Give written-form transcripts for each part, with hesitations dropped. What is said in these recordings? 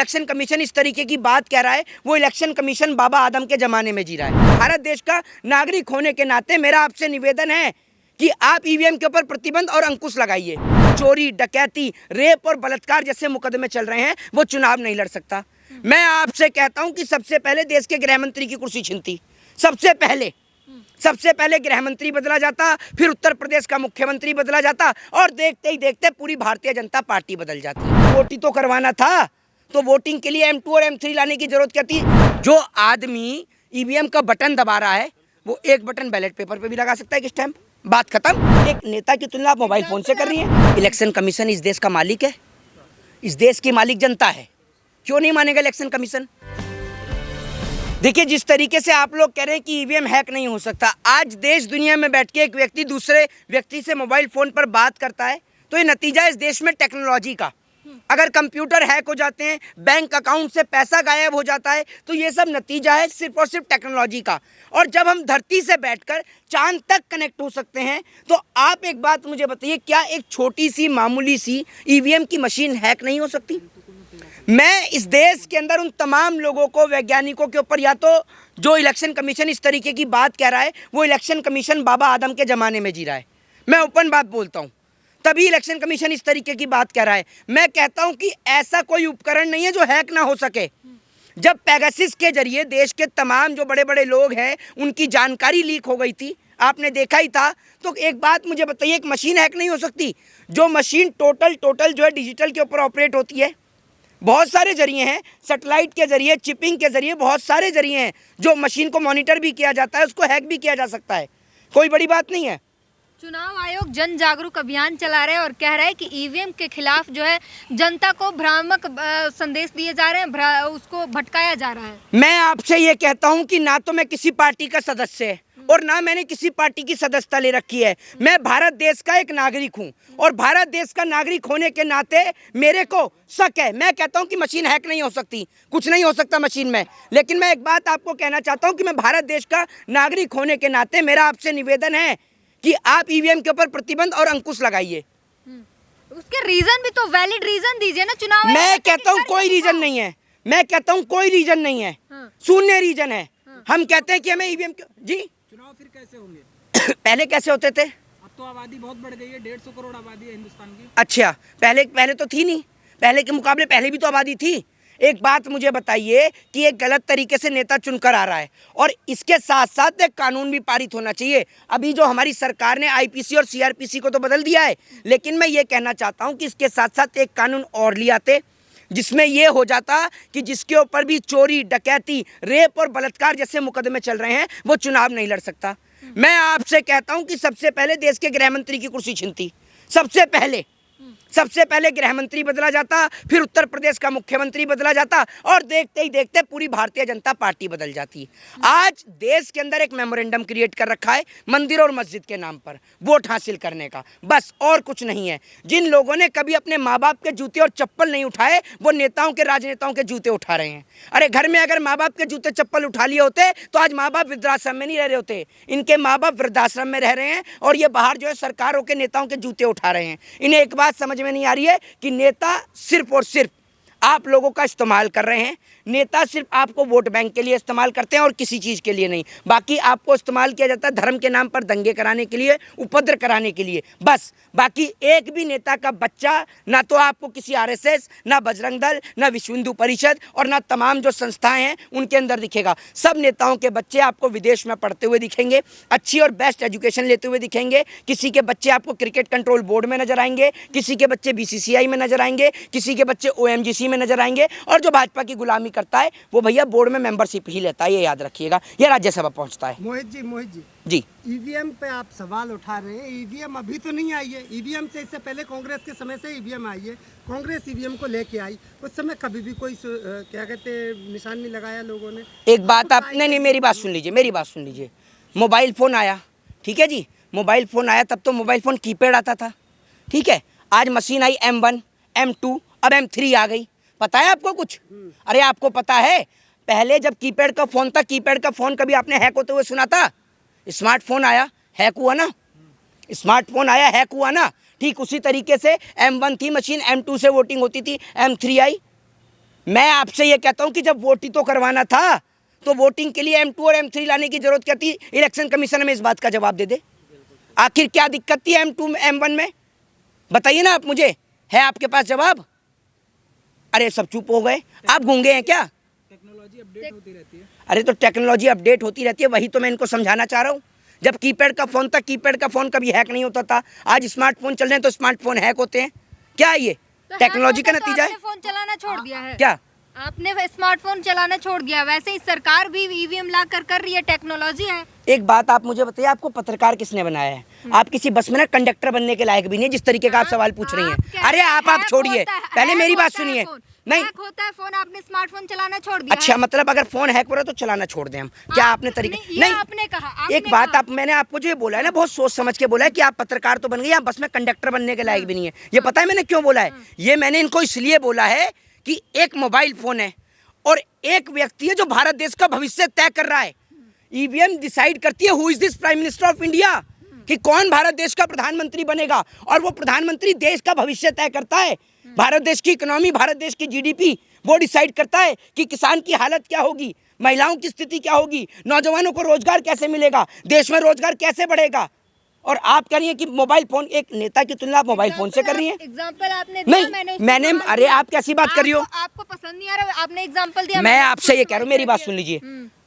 Election commission इस तरीके की बात कह रहा है, वो इलेक्शन कमीशन बाबा आदम के ज़माने में जी रहा है। भारत देश का नागरिक होने के नाते मेरा आपसे निवेदन है कि आप ईवीएम के ऊपर प्रतिबंध और अंकुश लगाइए। चोरी, डकैती, रेप और बलात्कार जैसे मुकदमे चल रहे हैं, वो चुनाव नहीं लड़ सकता। मैं आपसे कहता हूं कि सबसे पहले देश के गृह मंत्री की कुर्सी छिनती, सबसे पहले गृह मंत्री बदला जाता, फिर उत्तर प्रदेश का मुख्यमंत्री बदला जाता और देखते ही देखते पूरी भारतीय जनता पार्टी बदल जाती। वोट तो करवाना था तो वोटिंग के लिए M2 और M3 लाने की जरूरत क्या थी? जो आदमी ईवीएम का बटन दबा रहा है वो एक बटन बैलेट पेपर पे भी लगा सकता है कि स्टैंप, बात खत्म। एक नेता की तुलना आप मोबाइल फोन से कर रही है। इलेक्शन कमीशन इस देश का मालिक है, इस देश की मालिक जनता है, क्यों नहीं मानेगा इलेक्शन कमीशन? देखिए, जिस तरीके से आप लोग कह रहे हैं कि ईवीएम हैक नहीं हो सकता, आज देश दुनिया में बैठ के एक व्यक्ति दूसरे व्यक्ति से मोबाइल फोन पर बात करता है तो ये नतीजा इस देश में टेक्नोलॉजी का। अगर कंप्यूटर हैक हो जाते हैं, बैंक अकाउंट से पैसा गायब हो जाता है, तो ये सब नतीजा है सिर्फ और सिर्फ टेक्नोलॉजी का। और जब हम धरती से बैठकर चांद तक कनेक्ट हो सकते हैं, तो आप एक बात मुझे बताइए, क्या एक छोटी सी मामूली सी ईवीएम की मशीन हैक नहीं हो सकती? मैं इस देश के अंदर उन तमाम लोगों को, वैज्ञानिकों के ऊपर, या तो जो इलेक्शन कमीशन इस तरीके की बात कह रहा है वो इलेक्शन कमीशन बाबा आदम के ज़माने में जी रहा है। मैं ओपन बात बोलता हूँ, तभी इलेक्शन कमीशन इस तरीके की बात कह रहा है। मैं कहता हूँ कि ऐसा कोई उपकरण नहीं है जो हैक ना हो सके। जब पेगासस के जरिए देश के तमाम जो बड़े बड़े लोग हैं उनकी जानकारी लीक हो गई थी, आपने देखा ही था। तो एक बात मुझे बताइए, एक मशीन हैक नहीं हो सकती? जो मशीन टोटल जो है डिजिटल के ऊपर ऑपरेट होती है। बहुत सारे जरिए हैं, सैटेलाइट के जरिए, चिपिंग के जरिए, बहुत सारे जरिए हैं जो मशीन को मॉनिटर भी किया जाता है, उसको हैक भी किया जा सकता है। कोई बड़ी बात नहीं है। चुनाव आयोग जन जागरूक अभियान चला रहे हैं और कह रहा है कि ईवीएम के खिलाफ जो है जनता को भ्रामक संदेश दिए जा रहे हैं, उसको भटकाया जा रहा है। मैं आपसे ये कहता हूं कि ना तो मैं किसी पार्टी का सदस्य और ना मैंने किसी पार्टी की सदस्यता ले रखी है। मैं भारत देश का एक नागरिक हूं और भारत देश का नागरिक होने के नाते मेरे को शक है। मैं कहता हूं कि मशीन हैक नहीं हो सकती, कुछ नहीं हो सकता मशीन में। लेकिन मैं एक बात आपको कहना चाहता हूं कि मैं भारत देश का नागरिक होने के नाते मेरा आपसे निवेदन है कि आप ईवीएम के ऊपर प्रतिबंध और अंकुश लगाइए। उसके रीजन भी तो वैलिड रीजन दीजिए ना। चुनाव मैं कहता हूं कोई रीजन नहीं है, मैं कहता हूं कोई रीजन नहीं है, शून्य रीजन है। हम कहते हैं कि हमें ईवीएम जी चुनाव फिर कैसे होंगे? पहले कैसे होते थे? अब तो आबादी बहुत बढ़ गई है, 150 करोड़ आबादी है हिंदुस्तान की। अच्छा, पहले तो थी नहीं, पहले के मुकाबले पहले भी तो आबादी थी। एक बात मुझे बताइए कि एक गलत तरीके से नेता चुनकर आ रहा है और इसके साथ साथ एक कानून भी पारित होना चाहिए। अभी जो हमारी सरकार ने आईपीसी और सीआरपीसी को तो बदल दिया है, लेकिन मैं ये कहना चाहता हूँ कि इसके साथ साथ एक कानून और ले आते जिसमें ये हो जाता कि जिसके ऊपर भी चोरी, डकैती, रेप और बलात्कार जैसे मुकदमे चल रहे हैं वो चुनाव नहीं लड़ सकता। मैं आपसे कहता हूं कि सबसे पहले देश के गृह मंत्री की कुर्सी छिनती, सबसे पहले गृह मंत्री बदला जाता, फिर उत्तर प्रदेश का मुख्यमंत्री बदला जाता और देखते ही देखते पूरी भारतीय जनता पार्टी बदल जाती। आज देश के अंदर एक मेमोरेंडम क्रिएट कर रखा है मंदिर और मस्जिद के नाम पर वोट हासिल करने का, बस और कुछ नहीं है। जिन लोगों ने कभी अपने माँ बाप के जूते और चप्पल नहीं उठाए वो नेताओं के, राजनेताओं के जूते उठा रहे हैं। अरे घर में अगर माँ बाप के जूते चप्पल उठा लिए होते तो आज माँ बाप वृद्धाश्रम में नहीं रह रहे होते। इनके माँ बाप वृद्धाश्रम में रह रहे हैं और ये बाहर जो है सरकारों के, नेताओं के जूते उठा रहे हैं। इन्हें एक बात समझ में नहीं आ रही है कि नेता सिर्फ और सिर्फ आप लोगों का इस्तेमाल कर रहे हैं। नेता सिर्फ आपको वोट बैंक के लिए इस्तेमाल करते हैं और किसी चीज़ के लिए नहीं। बाकी आपको इस्तेमाल किया जाता है धर्म के नाम पर दंगे कराने के लिए, उपद्रव कराने के लिए, बस। बाकी एक भी नेता का बच्चा ना तो आपको किसी आरएसएस, ना बजरंग दल, ना विश्व हिंदू परिषद और ना तमाम जो संस्थाएं हैं उनके अंदर दिखेगा। सब नेताओं के बच्चे आपको विदेश में पढ़ते हुए दिखेंगे, अच्छी और बेस्ट एजुकेशन लेते हुए दिखेंगे। किसी के बच्चे आपको क्रिकेट कंट्रोल बोर्ड में नजर आएंगे, किसी के बच्चे बीसीसीआई में नजर आएंगे, किसी के बच्चे ओएमजीसी में नजर आएंगे और जो भाजपा की गुलामी करता है वो भैया बोर्ड में मेंबरशिप ही लेता है, ये याद रखिएगा। ये राज्यसभा पहुंचता है। मोहित जी ईवीएम पे आप सवाल उठा रहे हैं। ईवीएम अभी तो नहीं आई है, ईवीएम से इससे पहले कांग्रेस के समय से ईवीएम आई है। कांग्रेस ईवीएम को लेके आई, उस समय कभी भी कोई क्या कहते हैं निशान नहीं लगाया लोगों ने। एक बात आप नहीं, मेरी बात सुन लीजिए, मोबाइल फ़ोन आया, ठीक है जी, मोबाइल फ़ोन आया तब तो मोबाइल फ़ोन कीपैड आता था, ठीक है। आज मशीन आई M1, M2, अब M3 आ गई। पता है आपको कुछ? अरे आपको पता है पहले जब कीपैड का फ़ोन था, कीपैड का फ़ोन कभी आपने हैक होते हुए सुना था? स्मार्टफोन आया, हैक हुआ ना, स्मार्टफोन आया, हैक हुआ ना। ठीक उसी तरीके से M1 थी मशीन, M2 से वोटिंग होती थी, M3 आई, मैं आपसे ये कहता हूं कि जब वोट ही तो करवाना था तो वोटिंग के लिए M2 और M3 लाने की जरूरत क्या थी? इलेक्शन कमीशन हमें इस बात का जवाब दे दे। आखिर क्या दिक्कत थी M2 M1 में? बताइए ना आप मुझे, है आपके पास जवाब? अरे सब चुप हो गए, आप गूंगे हैं क्या? टेक्नोलॉजी अपडेट होती रहती है। अरे तो टेक्नोलॉजी अपडेट होती रहती है, वही तो मैं इनको समझाना चाह रहा हूँ। जब कीपैड का फोन था, कीपैड का फोन कभी हैक नहीं होता था। आज स्मार्टफोन चल रहे हैं तो स्मार्टफोन हैक होते हैं। क्या है ये? तो टेक्नोलॉजी का हैक होता नतीजा तो है। आपने फोन चलाना छोड़ दिया है। क्या? आपने स्मार्टफोन चलाना छोड़ दिया। वैसे ही सरकार भी ईवीएम ला कर रही है, टेक्नोलॉजी है। एक बात आप मुझे बताइए, आपको पत्रकार किसने बनाया है? आप किसी बस में ना कंडक्टर बनने के लायक भी नहीं है, जिस तरीके का आप सवाल पूछ रही हैं। अरे आप छोड़िए, पहले मेरी बात सुनिए। नहीं, हैक होता है फोन, आपने स्मार्टफोन चलाना छोड़ दिया अच्छा है। मतलब अगर फोन हैक हो रहा है तो चलाना छोड़ दें हम? क्या आपने तरीके नहीं, आपने कहा, एक बात आप, मैंने आपको जो ये बोला है ना, बहुत सोच समझ के बोला है कि आप पत्रकार तो बन गए, आप बस में कंडक्टर बनने के लायक भी नहीं है। ये पता है मैंने क्यों बोला है? ये मैंने इनको इसलिए बोला है कि एक मोबाइल फोन है और एक व्यक्ति है जो भारत देश का भविष्य तय कर रहा है। ईवीएम डिसाइड करती है who is this prime minister of India, कि कौन भारत देश का प्रधानमंत्री बनेगा, और वो प्रधानमंत्री देश का भविष्य तय करता है। भारत देश की इकोनॉमी, भारत देश की जीडीपी वो डिसाइड करता है कि किसान की हालत क्या होगी, महिलाओं की स्थिति क्या होगी, नौजवानों को रोजगार कैसे मिलेगा, देश में रोजगार कैसे बढ़ेगा। और आप कह रही हैं कि मोबाइल फोन, एक नेता की तुलना आप मोबाइल फोन से कर रही हैं। एग्जाम्पल आपने दिया, नहीं मैंने अरे आप कैसी बात कर रही हो? आपको पसंद नहीं आ रहा, आपने एग्जाम्पल दिया। मैं आपसे ये कह रहा हूँ, मेरी बात सुन लीजिए।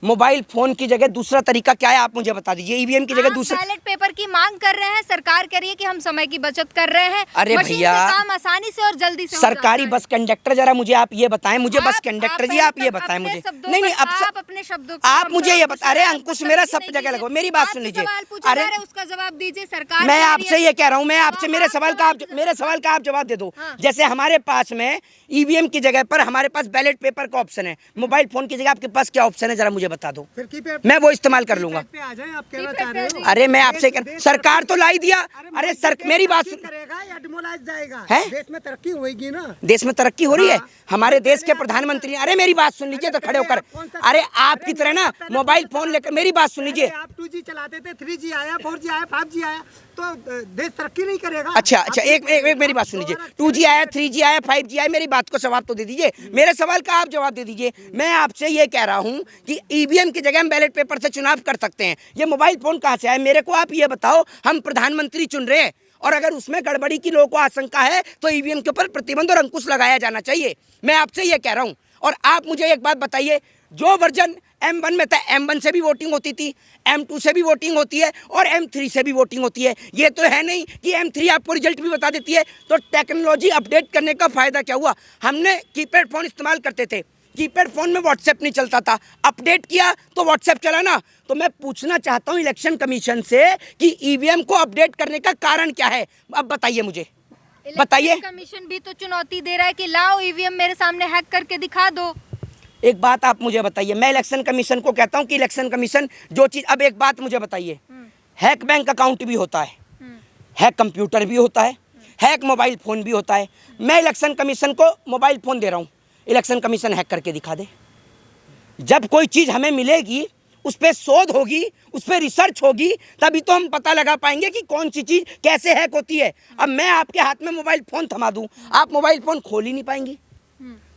मोबाइल फोन की जगह दूसरा तरीका क्या है, आप मुझे बता दीजिए। ईवीएम की जगह दूसरा, बैलेट पेपर की मांग कर रहे हैं, सरकार कह रही है कि हम समय की बचत कर रहे हैं। अरे मशीन से भैया, काम आसानी से और जल्दी से हो सरकारी जाता है। बस कंडक्टर, जरा मुझे आप ये बताएं, मुझे बस आप कंडक्टर जी पहले आप ये तक बताएं अपने मुझे। शब्दों नहीं पर- अब आप अपने शब्दों को आप हम मुझे पर ये बता, अरे अंकुश अंकुश लगाइए, मेरा तब्दील सब नहीं जगह कीजिए। लगो, मेरी बात आपसे सुन लीजिए। सवाल पूछा अरे जा रहा है, उसका जवाब दीजिए। सरकार मैं कह रही आपसे है- ये कह रहा हूँ, मैं आपसे मेरे आप सवाल का मेरे सवाल का आप जवाब दे दो। हाँ। जैसे हमारे पास में ईवीएम की जगह पर हमारे पास बैलेट पेपर का ऑप्शन है, मोबाइल फोन की जगह आपके पास क्या ऑप्शन है, जरा मुझे बता दो, फिर कीपैड मैं वो इस्तेमाल कर लूंगा। पे आ जाए, आप कहना चाह रहे हो? अरे मैं आपसे सरकार तो लाई दिया। अरे सर मेरी बात सुन, करेगा या डिमोलाइज जाएगा? है? देश में तरक्की होगी ना। देश में तरक्की हो रही है, हाँ। हमारे देश के प्रधानमंत्री। अरे मेरी बात सुन लीजिए तो खड़े होकर, अरे आपकी तरह ना मोबाइल फोन लेकर, मेरी बात सुन लीजिए। आप 2G चलाते थे, 3G आया, 4G आया, 5G आया, तो देश तरक्की नहीं करेगा। अच्छा एक मेरी बात सुन लीजिए। 2G आया, 3G आया, 5G आया, मेरी बात को जवाब तो दे दीजिए, मेरे सवाल का आप जवाब दे दीजिए। मैं आपसे ये कह रहा हूँ कि ईवीएम की जगह हम बैलेट पेपर से चुनाव कर सकते हैं, ये मोबाइल फोन कहाँ से आया? मेरे को आप ये बताओ, हम प्रधानमंत्री चुन रहे हैं और अगर उसमें गड़बड़ी की लोगों को आशंका है तो ईवीएम के ऊपर प्रतिबंध और अंकुश लगाया जाना चाहिए। मैं आपसे ये कह रहा हूँ। और आप मुझे एक बात बताइए, जो वर्जन M1 में था, M1 से भी वोटिंग होती थी, M2 से भी वोटिंग होती है और M3 से भी वोटिंग होती है। ये तो है नहीं कि M3 आपको रिजल्ट भी बता देती है। तो टेक्नोलॉजी अपडेट करने का फ़ायदा क्या हुआ? हमने कीपैड फ़ोन इस्तेमाल करते थे, कीपैड फ़ोन में व्हाट्सएप नहीं चलता था, अपडेट किया तो व्हाट्सएप चला ना। तो मैं पूछना चाहता हूँ इलेक्शन कमीशन से कि ईवीएम को अपडेट करने का कारण क्या है? अब बताइए मुझे, बताइए। इलेक्शन कमीशन भी तो चुनौती दे रहा है कि लाओ ईवीएम मेरे सामने हैक करके दिखा दो। एक बात आप मुझे बताइए, मैं इलेक्शन कमीशन को कहता हूं कि इलेक्शन कमीशन जो चीज़, अब एक बात मुझे बताइए, हैक बैंक अकाउंट भी होता है, हैक कंप्यूटर भी होता है, हैक मोबाइल फ़ोन भी होता है। मैं इलेक्शन कमीशन को मोबाइल फ़ोन दे रहा हूं, इलेक्शन कमीशन हैक करके दिखा दे। जब कोई चीज़ हमें मिलेगी, उस पर शोध होगी, उस पर रिसर्च होगी, तभी तो हम पता लगा पाएंगे कि कौन सी चीज़ कैसे हैक होती है। अब मैं आपके हाथ में मोबाइल फ़ोन थमा दूँ, आप मोबाइल फ़ोन खोल ही नहीं पाएंगी,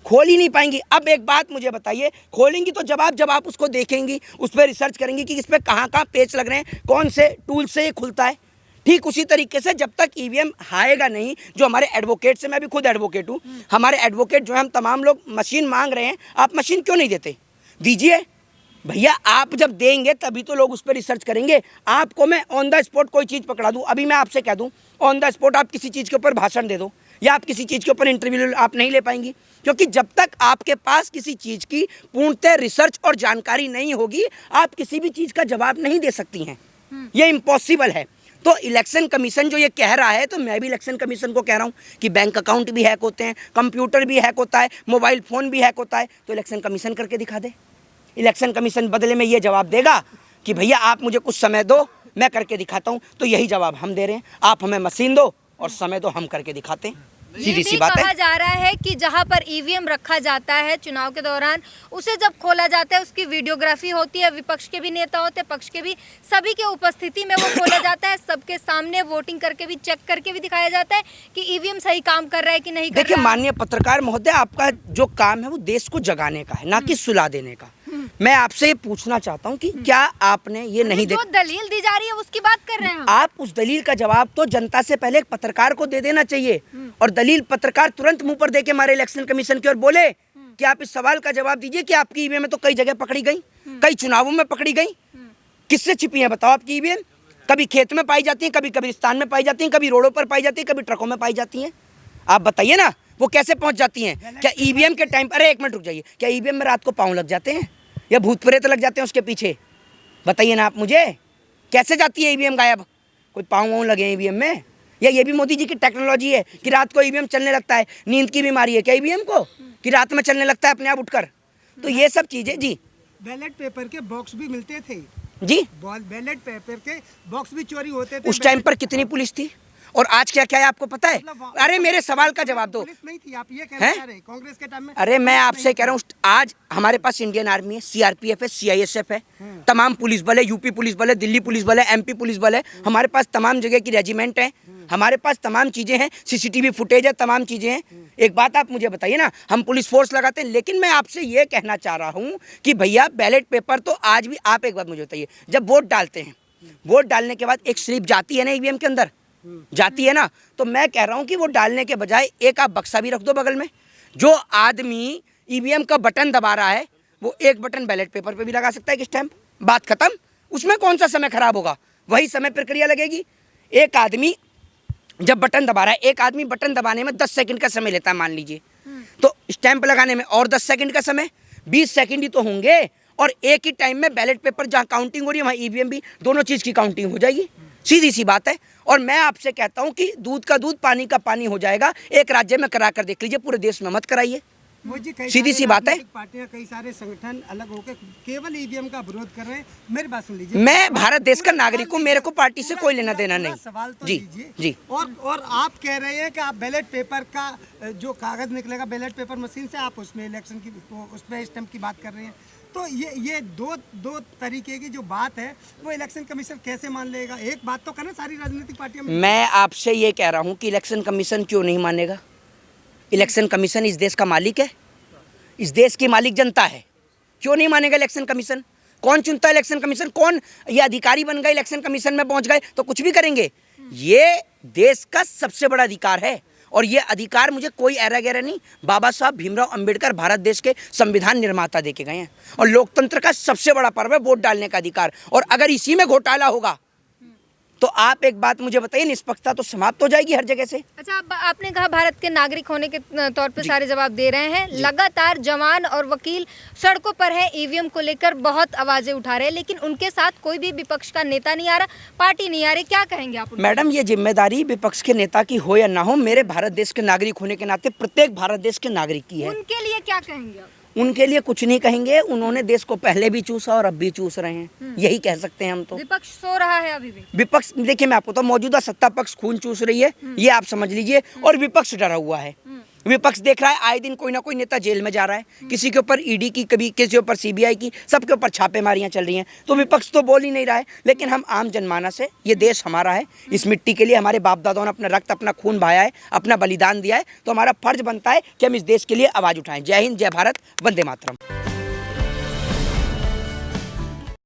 खोल ही नहीं पाएंगी। अब एक बात मुझे बताइए, खोलेंगी तो जब आप उसको देखेंगी, उस पर रिसर्च करेंगी कि इस पर कहाँ पेच लग रहे हैं, कौन से टूल से ये खुलता है। ठीक उसी तरीके से जब तक ईवीएम आएगा नहीं, जो हमारे एडवोकेट से, मैं भी खुद एडवोकेट हूँ, हमारे एडवोकेट जो है, हम तमाम लोग मशीन मांग रहे हैं, आप मशीन क्यों नहीं देते? दीजिए भैया, आप जब देंगे तभी तो लोग उस पर रिसर्च करेंगे। आपको मैं ऑन द स्पॉट कोई चीज़ पकड़ा दूँ, अभी मैं आपसे कह दूँ ऑन द स्पॉट आप किसी चीज़ के ऊपर भाषण दे दो या आप किसी चीज़ के ऊपर इंटरव्यू आप नहीं ले पाएंगी, क्योंकि जब तक आपके पास किसी चीज़ की पूर्णतः रिसर्च और जानकारी नहीं होगी, आप किसी भी चीज़ का जवाब नहीं दे सकती हैं। ये इम्पॉसिबल है। तो इलेक्शन कमीशन जो ये कह रहा है, तो मैं भी इलेक्शन कमीशन को कह रहा हूँ कि बैंक अकाउंट भी हैक होते हैं, कंप्यूटर भी हैक होता है, मोबाइल फ़ोन भी हैक होता है, तो इलेक्शन कमीशन करके दिखा दे। इलेक्शन कमीशन बदले में ये जवाब देगा कि भैया आप मुझे कुछ समय दो, मैं करके दिखाता हूँ। तो यही जवाब हम दे रहे हैं, आप हमें मशीन दो और समय दो, हम करके दिखाते हैं। सीधी ये सी भी बात कहा है। जा रहा है कि जहां पर ईवीएम रखा जाता है चुनाव के दौरान, उसे जब खोला जाता है उसकी वीडियोग्राफी होती है, विपक्ष के भी नेता होते हैं, पक्ष के भी, सभी के उपस्थिति में वो खोला जाता है, सबके सामने वोटिंग करके भी, चेक करके भी दिखाया जाता है कि ईवीएम सही काम कर रहा है कि नहीं कर देखिए रहा है। माननीय पत्रकार महोदय, आपका जो काम है वो देश को जगाने का है, ना कि सुला देने का। मैं आपसे ये पूछना चाहता हूँ कि क्या आपने ये नहीं जो देखा? दलील दी जा रही है उसकी बात कर रहे हैं हम। आप उस दलील का जवाब तो जनता से पहले एक पत्रकार को दे देना चाहिए, और दलील पत्रकार तुरंत मुंह पर देके मारे इलेक्शन कमीशन की और बोले कि आप इस सवाल का जवाब दीजिए कि आपकी ईवीएम में तो कई जगह पकड़ी गई, कई चुनावों में पकड़ी गई, किससे छिपी है बताओ आपकी ईवीएम? कभी खेत में पाई जाती है, कभी कब्रिस्तान में पाई जाती है, कभी रोडों पर पाई जाती है, कभी ट्रकों में पाई जाती है। आप बताइए ना वो कैसे पहुंच जाती हैं? क्या ईवीएम के टाइम, अरे एक मिनट रुक जाइए, क्या ईवीएम में रात को पाँव लग जाते हैं या भूत प्रेत लग जाते हैं उसके पीछे? बताइए ना आप मुझे, कैसे जाती है ईवीएम गायब? कोई पाँव वाँव लगे ईवीएम में? या ये भी मोदी जी की टेक्नोलॉजी है कि रात को ईवीएम चलने लगता है? नींद की बीमारी है क्या ईवीएम को कि रात में चलने लगता है अपने आप उठकर? तो ये सब चीजें जी बैलेट पेपर के बॉक्स भी मिलते थे, जी बैलेट पेपर के बॉक्स भी चोरी होते थे। उस टाइम पर कितनी पुलिस थी और आज क्या क्या है आपको पता है? अरे मेरे सवाल का जवाब दो। पुलिस नहीं थी, आप ये कहना हैं? चाह रहे हैं कांग्रेस के टाइम में? अरे मैं आपसे कह रहा हूँ, आज हमारे पास इंडियन आर्मी है, सीआरपीएफ है, सीआईएसएफ है, तमाम पुलिस बल है, यूपी पुलिस बल है, दिल्ली पुलिस बल है, एमपी पुलिस बल है, हमारे पास तमाम जगह की रेजिमेंट है, हमारे पास तमाम चीज़ें हैं, सीसीटीवी फुटेज है, तमाम चीज़ें हैं। एक बात आप मुझे बताइए ना, हम पुलिस फोर्स लगाते हैं, लेकिन मैं आपसे ये कहना चाह रहा हूँ कि भैया बैलेट पेपर तो आज भी, आप एक बात मुझे बताइए, जब वोट डालते हैं, वोट डालने के बाद एक स्लिप जाती है ना ईवीएम के अंदर, जाती है ना, तो मैं कह रहा हूं कि वो डालने के बजाय एक आप बक्सा भी रख दो बगल में। जो आदमी ईवीएम का बटन दबा रहा है वो एक बटन बैलेट पेपर पे भी लगा सकता है कि स्टैंप, बात खत्म। उसमें कौन सा समय खराब होगा? वही समय प्रक्रिया लगेगी। एक आदमी जब बटन दबा रहा है, एक आदमी बटन दबाने में 10 सेकंड का समय लेता है मान लीजिए, तो स्टैंप लगाने में और 10 सेकंड का समय, 20 सेकंड ही तो होंगे। और एक ही टाइम में बैलेट पेपर जहाँ काउंटिंग हो रही है वहाँ ईवीएम भी, दोनों चीज़ की काउंटिंग हो जाएगी। सीधी सी बात है। और मैं आपसे कहता हूं कि दूध का दूध पानी का पानी हो जाएगा। एक राज्य में करा कर देख लीजिए, पूरे देश में मत कराइए। सीधी सी बात है। पार्टियां, कई सारे संगठन अलग होकर केवल ईवीएम का विरोध कर रहे हैं। मेरी बात सुन लीजिए, मैं भारत देश का नागरिक हूं, मेरे को पार्टी से कोई लेना देना नहीं। सवाल तो जी लीजिए जी। और आप कह रहे हैं कि आप बैलेट पेपर का जो कागज निकलेगा बैलेट पेपर मशीन से, आप उसमें इलेक्शन की उसमें स्टैम्प की बात कर रहे हैं। तो ये दो तरीके की जो बात है वो इलेक्शन कमीशन कैसे मान लेगा? एक बात तो करना, सारी राजनीतिक पार्टियां मैं आपसे ये कह रहा हूं कि इलेक्शन कमीशन क्यों नहीं मानेगा? इलेक्शन कमीशन इस देश का मालिक है, इस देश की मालिक जनता है। क्यों नहीं मानेगा इलेक्शन कमीशन? कौन चुनता है इलेक्शन कमीशन? कौन ये अधिकारी बन गए, इलेक्शन कमीशन में पहुंच गए तो कुछ भी करेंगे? ये देश का सबसे बड़ा अधिकार है और ये अधिकार मुझे कोई ऐरा गैरा नहीं, बाबा साहब भीमराव अंबेडकर भारत देश के संविधान निर्माता देके गए हैं। और लोकतंत्र का सबसे बड़ा पर्व है वोट डालने का अधिकार। और अगर इसी में घोटाला होगा तो आप एक बात मुझे बताइए, निष्पक्षता तो समाप्त हो जाएगी हर जगह से। अच्छा, आपने कहा भारत के नागरिक होने के तौर पे सारे जवाब दे रहे हैं। लगातार जवान और वकील सड़कों पर है, ईवीएम को लेकर बहुत आवाजें उठा रहे हैं, लेकिन उनके साथ कोई भी विपक्ष का नेता नहीं आ रहा, पार्टी नहीं आ रही। क्या कहेंगे आप? मैडम, ये जिम्मेदारी विपक्ष के नेता की हो या ना हो, मेरे भारत देश के नागरिक होने के नाते प्रत्येक भारत देश के नागरिक की है। उनके लिए क्या कहेंगे आप? उनके लिए कुछ नहीं कहेंगे, उन्होंने देश को पहले भी चूसा और अब भी चूस रहे हैं, यही कह सकते हैं हम तो। विपक्ष सो रहा है अभी भी। विपक्ष, देखिए मैं आपको तो, मौजूदा सत्ता पक्ष खून चूस रही है, ये आप समझ लीजिए, और विपक्ष डरा हुआ है। विपक्ष देख रहा है आए दिन कोई ना कोई नेता जेल में जा रहा है, किसी के ऊपर ईडी की, कभी किसी के ऊपर सीबीआई की, सबके ऊपर छापेमारियां चल रही हैं। तो विपक्ष तो बोल ही नहीं रहा है, लेकिन हम आम जनमानस है, ये देश हमारा है, इस मिट्टी के लिए हमारे बाप दादाओं ने अपना रक्त, अपना खून बहाया है, अपना बलिदान दिया है, तो हमारा फर्ज बनता है कि हम इस देश के लिए आवाज़ उठाएं। जय हिंद, जय भारत, वंदे मातरम।